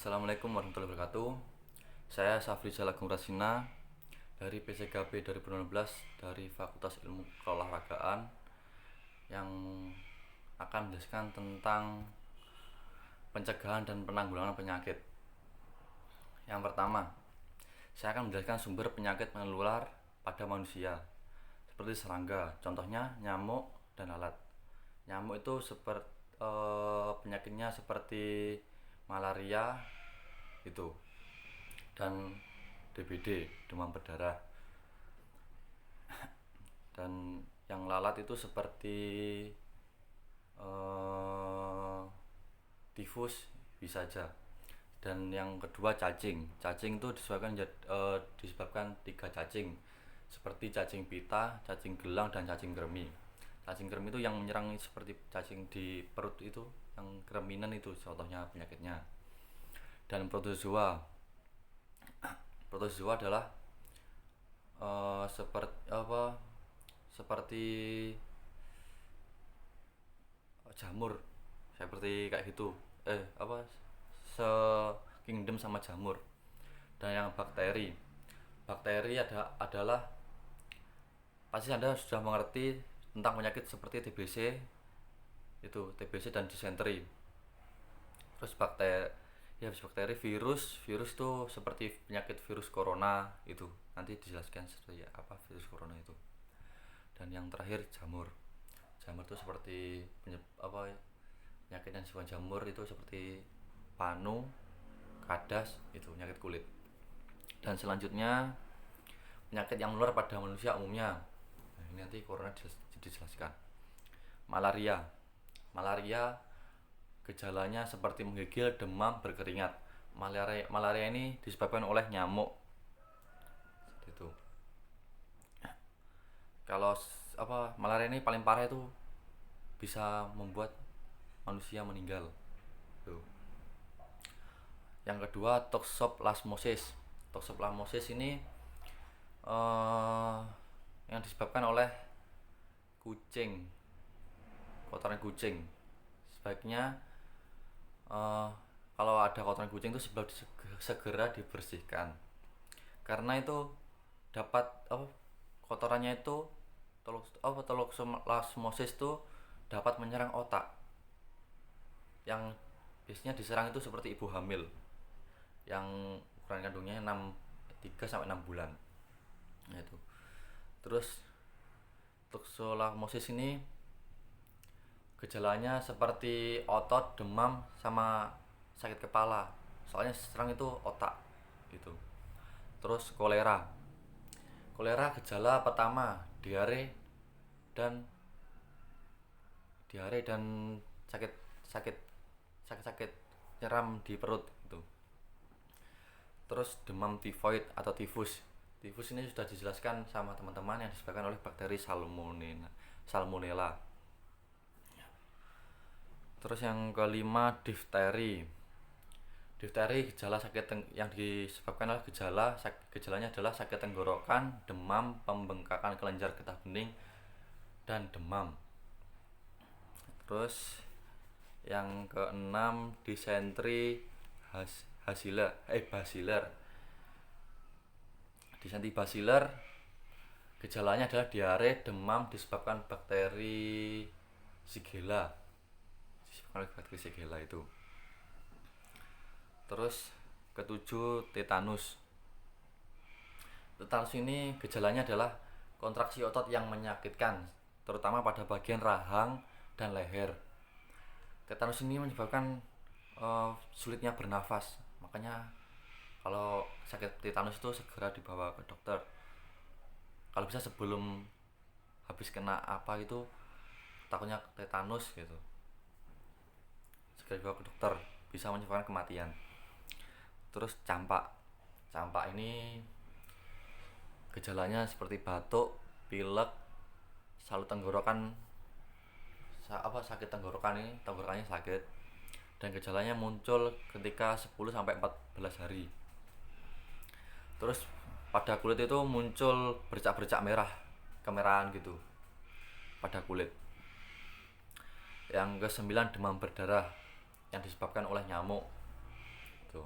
Assalamualaikum warahmatullahi wabarakatuh. Saya Safri Jalagung Rasina dari PCKB 2016 dari Fakultas Ilmu Keolahragaan yang akan menjelaskan tentang pencegahan dan penanggulangan penyakit. Yang pertama, saya akan menjelaskan sumber penyakit menular pada manusia seperti serangga, contohnya nyamuk dan lalat. Nyamuk itu penyakitnya seperti malaria itu dan DBD, demam berdarah. Dan yang lalat itu seperti tifus bisa aja. Dan yang kedua cacing itu disebabkan 3 cacing seperti cacing pita, cacing gelang, dan cacing kremi. Cacing kremi itu yang menyerang seperti cacing di perut itu, yang kreminan itu contohnya penyakitnya. Dan protozoa adalah seperti jamur, seperti kayak gitu, se kingdom sama jamur. Dan yang bakteri adalah pasti Anda sudah mengerti tentang penyakit seperti TBC dan disenteri. Terus bakteri, virus itu seperti penyakit virus corona itu, nanti dijelaskan seperti apa virus corona itu. Dan yang terakhir jamur itu seperti penyakit yang disebabkan jamur itu seperti panu, kadas, itu penyakit kulit. Dan selanjutnya penyakit yang menular pada manusia umumnya. Nah, ini nanti corona dijelaskan. Malaria gejalanya seperti menggigil, demam, berkeringat. Malaria ini disebabkan oleh nyamuk. Itu. Kalau malaria ini paling parah itu bisa membuat manusia meninggal. Tuh. Yang kedua toxoplasmosis. Toxoplasmosis ini yang disebabkan oleh kucing, kotoran kucing. Sebaiknya kalau ada kotoran kucing itu segera dibersihkan, karena itu dapat kotorannya itu toxoplasmosis itu dapat menyerang otak. Yang biasanya diserang itu seperti ibu hamil yang ukuran kandungnya 3-6 bulan. Nah, itu. Terus toxoplasmosis ini gejalanya seperti otot, demam, sama sakit kepala. Soalnya serang itu otak gitu. Terus kolera gejala pertama diare dan sakit nyeram di perut gitu. Terus demam tifoid atau tifus ini sudah dijelaskan sama teman-teman, yang disebabkan oleh bakteri salmonella. Terus yang kelima difteri gejala yang disebabkan oleh gejalanya adalah sakit tenggorokan, demam, pembengkakan kelenjar getah bening, dan demam. Terus yang keenam disentri basiler. Disentri basiler gejalanya adalah diare, demam, disebabkan bakteri Shigella itu. Terus ketujuh tetanus ini gejalanya adalah kontraksi otot yang menyakitkan, terutama pada bagian rahang dan leher. Tetanus ini menyebabkan sulitnya bernafas, makanya kalau sakit tetanus itu segera dibawa ke dokter. Kalau bisa sebelum habis kena itu takutnya tetanus gitu, segera dibawa ke dokter, bisa menyebabkan kematian. Terus campak ini gejalanya seperti batuk, pilek, salut tenggorokan, sakit tenggorokannya sakit, dan gejalanya muncul ketika 10-14 hari. Terus pada kulit itu muncul bercak-bercak merah, kemerahan gitu pada kulit. Yang ke-9 demam berdarah yang disebabkan oleh nyamuk. itu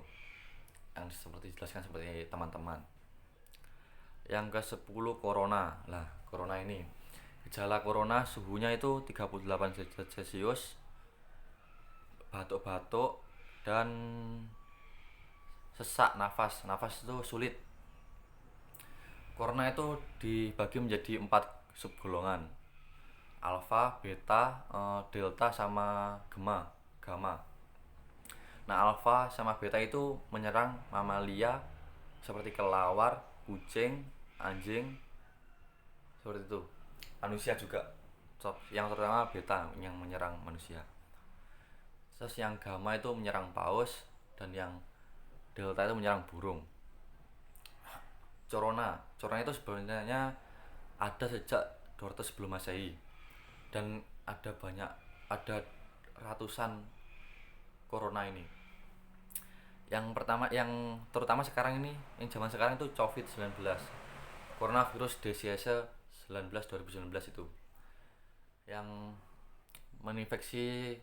yang seperti dijelaskan seperti teman-teman. Yang ke-10 corona. Lah, corona ini gejala corona suhunya itu 38 derajat Celcius, batuk-batuk dan sesak nafas. Nafas itu sulit. Corona itu dibagi menjadi 4 subgolongan. Alfa, beta, delta sama gamma. Nah, alfa sama beta itu menyerang mamalia seperti kelawar, kucing, anjing, seperti itu. Manusia juga. Yang terutama beta yang menyerang manusia. Terus yang gamma itu menyerang paus dan yang delta itu menyerang burung. Corona itu sebenarnya ada sejak 200 sebelum Masehi dan ada ratusan corona ini. Yang pertama, yang terutama sekarang ini, yang zaman sekarang itu COVID-19, coronavirus disease 2019 itu, yang menginfeksi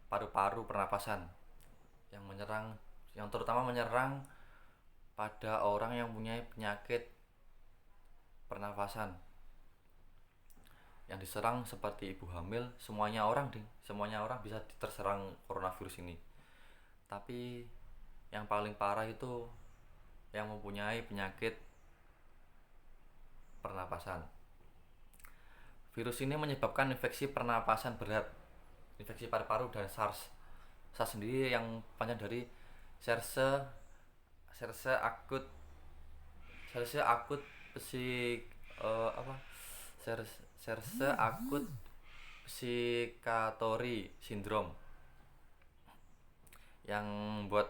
paru-paru pernapasan, yang terutama menyerang pada orang yang punya penyakit pernafasan. Yang diserang seperti ibu hamil, semuanya orang bisa terserang coronavirus ini. Tapi yang paling parah itu yang mempunyai penyakit pernapasan. Virus ini menyebabkan infeksi pernapasan berat, infeksi paru-paru dan SARS. SARS sendiri yang panjang dari serse akut psikatory syndrome, yang buat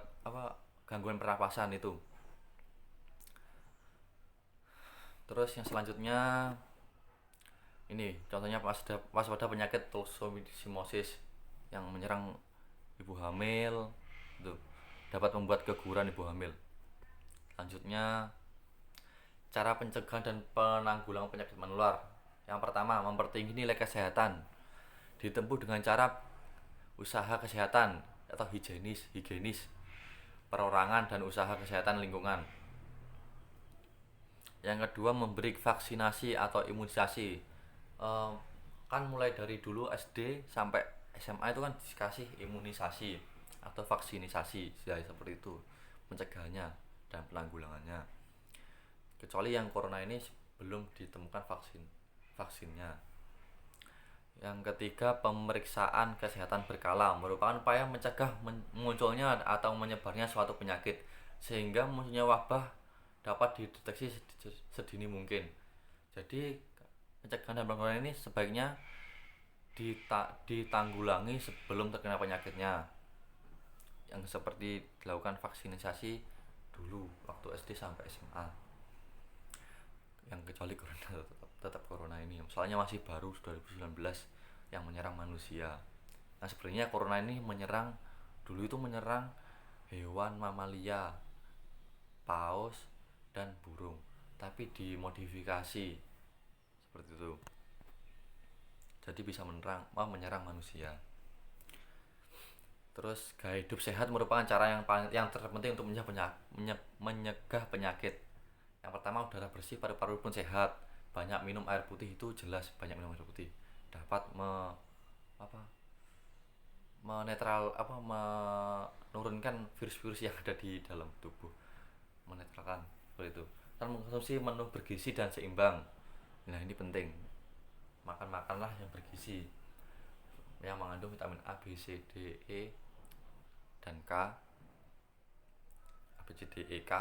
gangguan pernapasan itu. Terus yang selanjutnya ini contohnya waspada penyakit toxoplasmosis yang menyerang ibu hamil itu, dapat membuat keguguran ibu hamil. Selanjutnya, cara pencegahan dan penanggulangan penyakit menular. Yang pertama, mempertinggi nilai kesehatan, ditempuh dengan cara usaha kesehatan atau higienis perorangan dan usaha kesehatan lingkungan. Yang kedua, memberi vaksinasi atau imunisasi. Kan mulai dari dulu SD sampai SMA itu kan dikasih imunisasi atau vaksinisasi, ya, seperti itu pencegahannya dan penanggulangannya. Kecuali yang corona ini belum ditemukan vaksinnya. Yang ketiga, pemeriksaan kesehatan berkala merupakan upaya mencegah munculnya atau menyebarnya suatu penyakit sehingga munculnya wabah dapat dideteksi sedini mungkin. Jadi pencegahan dan penanggulangan ini sebaiknya ditanggulangi sebelum terkena penyakitnya, yang seperti dilakukan vaksinisasi dulu waktu SD sampai SMA. Yang kecuali corona, tetap corona ini soalnya masih baru 2019 yang menyerang manusia. Nah, sebenarnya corona ini dulu itu menyerang hewan mamalia, paus dan burung, tapi dimodifikasi seperti itu, jadi bisa menyerang manusia. Terus gaya hidup sehat merupakan cara yang terpenting untuk menyegah penyakit. Yang pertama, udara bersih, paru-paru pun sehat. Banyak minum air putih, itu jelas banyak minum air putih dapat menurunkan virus-virus yang ada di dalam tubuh, menetralkan seperti itu. Dan mengkonsumsi menu bergizi dan seimbang. Nah, ini penting. Makanlah yang bergizi, yang mengandung vitamin A, B, C, D, E dan K, A, B, C, D, E, K,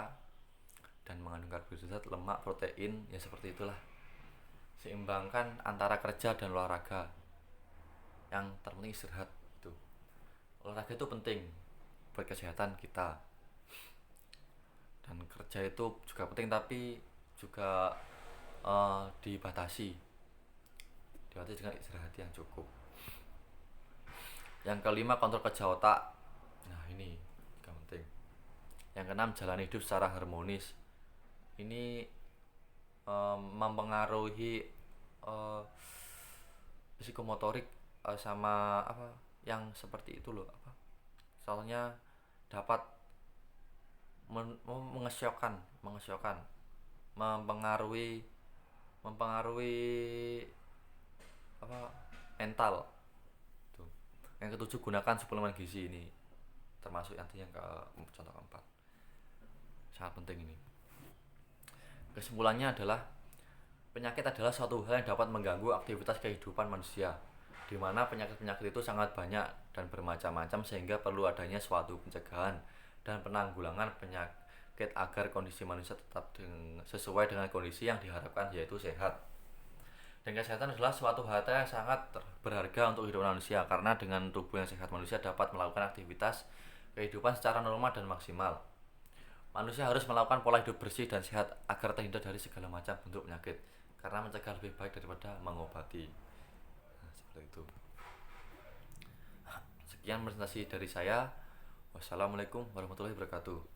dan mengandung karbohidrat, lemak, protein, ya seperti itulah. Seimbangkan antara kerja dan olahraga. Yang terpenting istirahat itu. Olahraga itu penting buat kesehatan kita. Dan kerja itu juga penting, tapi juga dibatasi dengan istirahat yang cukup. Yang kelima, kontrol kerja otak. Nah, ini juga penting. Yang keenam, jalani hidup secara harmonis. Ini mempengaruhi psikomotorik sama yang seperti itu loh, soalnya dapat mengesyokkan, mempengaruhi mempengaruhi apa mental tuh. Yang ketujuh, gunakan suplemen gizi. Ini termasuk nanti yang ke contoh keempat, sangat penting ini. Kesimpulannya adalah penyakit adalah suatu hal yang dapat mengganggu aktivitas kehidupan manusia, di mana penyakit-penyakit itu sangat banyak dan bermacam-macam sehingga perlu adanya suatu pencegahan dan penanggulangan penyakit agar kondisi manusia tetap sesuai dengan kondisi yang diharapkan, yaitu sehat. Dan kesehatan adalah suatu harta yang sangat berharga untuk hidup manusia, karena dengan tubuh yang sehat manusia dapat melakukan aktivitas kehidupan secara normal dan maksimal. Manusia harus melakukan pola hidup bersih dan sehat agar terhindar dari segala macam bentuk penyakit, karena mencegah lebih baik daripada mengobati. Nah, seperti itu. Sekian presentasi dari saya. Wassalamualaikum warahmatullahi wabarakatuh.